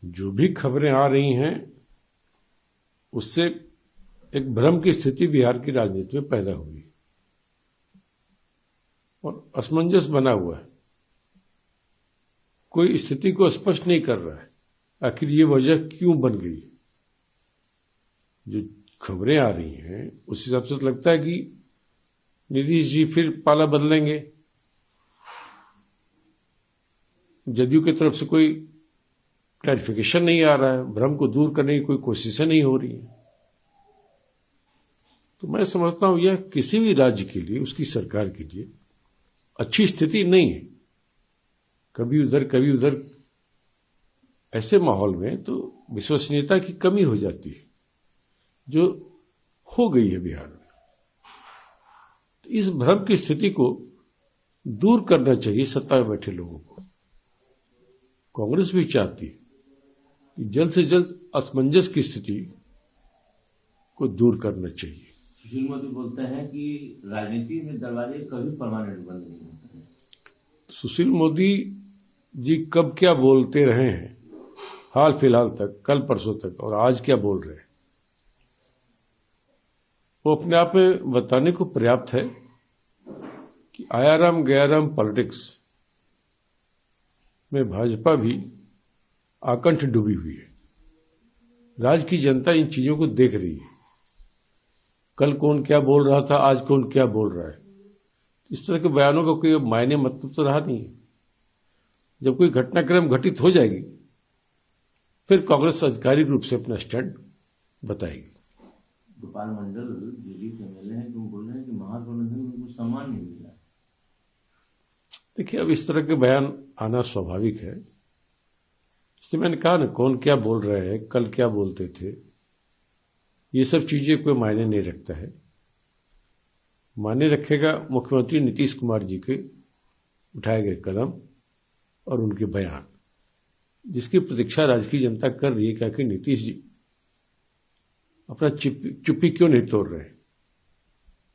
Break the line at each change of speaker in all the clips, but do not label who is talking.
जो भी खबरें आ रही हैं उससे एक भ्रम की स्थिति बिहार की राजनीति में पैदा हुई और असमंजस बना हुआ है। कोई स्थिति को स्पष्ट नहीं कर रहा है आखिर ये वजह क्यों बन गई। जो खबरें आ रही हैं उस हिसाब से लगता है कि नीतीश जी फिर पाला बदलेंगे। जदयू की तरफ से कोई क्लैरिफिकेशन नहीं आ रहा है, भ्रम को दूर करने की कोई कोशिशें नहीं हो रही हैं। तो मैं समझता हूं यह किसी भी राज्य के लिए, उसकी सरकार के लिए अच्छी स्थिति नहीं है। कभी उधर कभी उधर, ऐसे माहौल में तो विश्वसनीयता की कमी हो जाती है जो हो गई है बिहार में। तो इस भ्रम की स्थिति को दूर करना चाहिए सत्ता में बैठे लोगों को। कांग्रेस भी चाहती है कि जल्द से जल्द असमंजस की स्थिति को दूर करना चाहिए।
सुशील मोदी बोलते हैं कि राजनीति में दरवाजे कभी परमानेंट बंद नहीं होते हैं।
सुशील मोदी जी कब क्या बोलते रहे हैं हाल फिलहाल तक, कल परसों तक, और आज क्या बोल रहे हैं, वो अपने आप में बताने को पर्याप्त है कि आयाराम गयाराम पॉलिटिक्स में भाजपा भी आकंठ डूबी हुई है। राज्य की जनता इन चीजों को देख रही है। कल कौन क्या बोल रहा था, आज कौन क्या बोल रहा है। इस तरह के बयानों का कोई मायने मतलब तो रहा नहीं है। जब कोई घटनाक्रम घटित हो जाएगी फिर कांग्रेस आधिकारिक रूप से अपना स्टैंड बताएगी।
गोपाल मंडल दिल्ली से मिले हैं, तुम बोल रहे हैं कि महागठबंधन में उनको सम्मान नहीं मिला।
देखिए, अब इस तरह के बयान आना स्वाभाविक है। इसलिए मैंने कहा ना, कौन क्या बोल रहे हैं, कल क्या बोलते थे, ये सब चीजें कोई मायने नहीं रखता है। मायने रखेगा मुख्यमंत्री नीतीश कुमार जी के उठाए गए कदम और उनके बयान, जिसकी प्रतीक्षा राज्य की जनता कर रही है कि आखिर नीतीश जी अपना चुप्पी क्यों नहीं तोड़ रहे।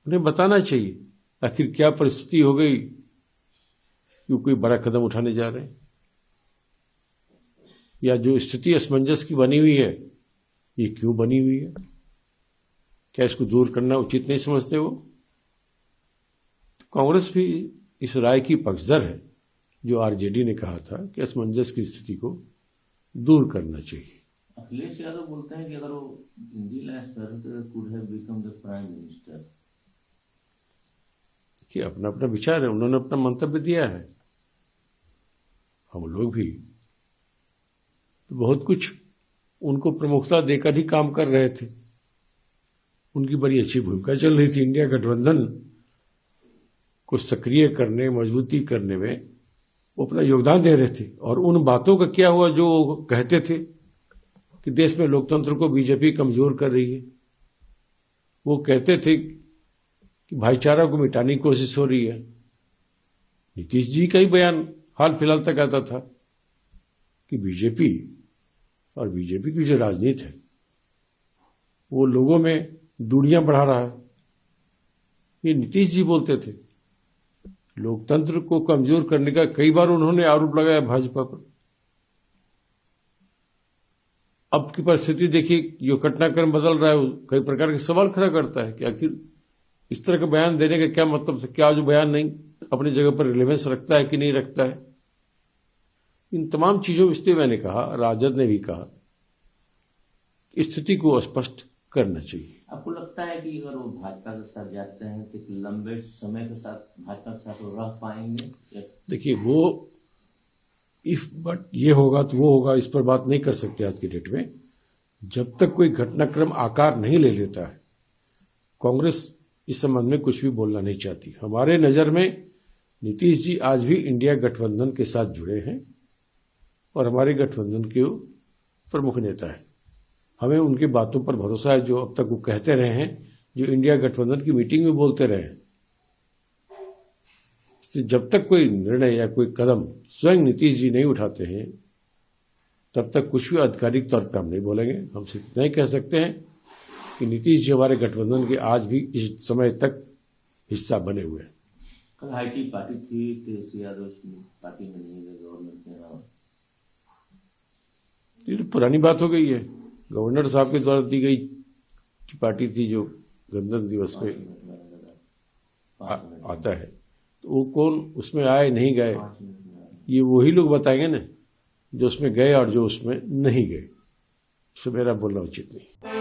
उन्हें बताना चाहिए आखिर क्या परिस्थिति हो गई, क्यों कोई बड़ा कदम उठाने जा रहे हैं, या जो स्थिति असमंजस की बनी हुई है ये क्यों बनी हुई है, क्या इसको दूर करना उचित नहीं समझते वो। कांग्रेस भी इस राय की पक्षधर है जो आरजेडी ने कहा था कि असमंजस की स्थिति को दूर करना चाहिए।
अखिलेश यादव बोलते हैं कि अगर वो Hindi last could have become the prime minister.
कि अपना अपना विचार है, उन्होंने अपना मंतव्य दिया है। हम लोग भी तो बहुत कुछ उनको प्रमुखता देकर ही काम कर रहे थे। उनकी बड़ी अच्छी भूमिका चल रही थी। इंडिया गठबंधन को सक्रिय करने, मजबूती करने में वो अपना योगदान दे रहे थे। और उन बातों का क्या हुआ जो कहते थे कि देश में लोकतंत्र को बीजेपी कमजोर कर रही है। वो कहते थे कि भाईचारा को मिटाने की कोशिश हो रही है। नीतीश जी का ही बयान हाल फिलहाल तक आता था कि बीजेपी और बीजेपी की जो राजनीति है वो लोगों में दूरियां बढ़ा रहा है। ये नीतीश जी बोलते थे। लोकतंत्र को कमजोर करने का कई बार उन्होंने आरोप लगाया भाजपा पर। अब की परिस्थिति देखिए, जो घटनाक्रम बदल रहा है वो कई प्रकार के सवाल खड़ा करता है कि आखिर इस तरह का बयान देने का क्या मतलब है। क्या जो बयान नहीं अपनी जगह पर रिलेवेंस रखता है कि नहीं रखता है। इन तमाम चीजों इसलिए मैंने कहा, राजद ने भी कहा, स्थिति को स्पष्ट करना चाहिए।
आपको लगता है कि अगर वो भाजपा के साथ जाते हैं तो लंबे समय के साथ भाजपा के साथ वो रह पाएंगे?
देखिए, वो इफ बट ये होगा तो वो होगा, इस पर बात नहीं कर सकते आज की डेट में। जब तक कोई घटनाक्रम आकार नहीं ले लेता है, कांग्रेस इस संबंध में कुछ भी बोलना नहीं चाहती। हमारे नजर में नीतीश जी आज भी इंडिया गठबंधन के साथ जुड़े हैं और हमारे गठबंधन के प्रमुख नेता है। हमें उनकी बातों पर भरोसा है जो अब तक वो कहते रहे हैं, जो इंडिया गठबंधन की मीटिंग में बोलते रहे हैं। जब तक कोई निर्णय या कोई कदम स्वयं नीतीश जी नहीं उठाते हैं तब तक कुछ भी आधिकारिक तौर पर हम नहीं बोलेंगे। हम सिर्फ इतना ही कह सकते हैं कि नीतीश जी हमारे गठबंधन के आज भी इस समय तक हिस्सा बने हुए हैं।
कल हाईटी पार्टी थी, तेजस्वी यादव पार्टी में नहीं है, गवर्नमेंट के अलावा।
ये तो पुरानी बात हो गई है। गवर्नर साहब के द्वारा दी गई पार्टी थी जो गणतंत्र दिवस पे आता है, तो वो कौन उसमें आए नहीं गए, ये वही लोग बताएंगे ना जो उसमें गए और जो उसमें नहीं गए। इससे मेरा बोलना उचित नहीं।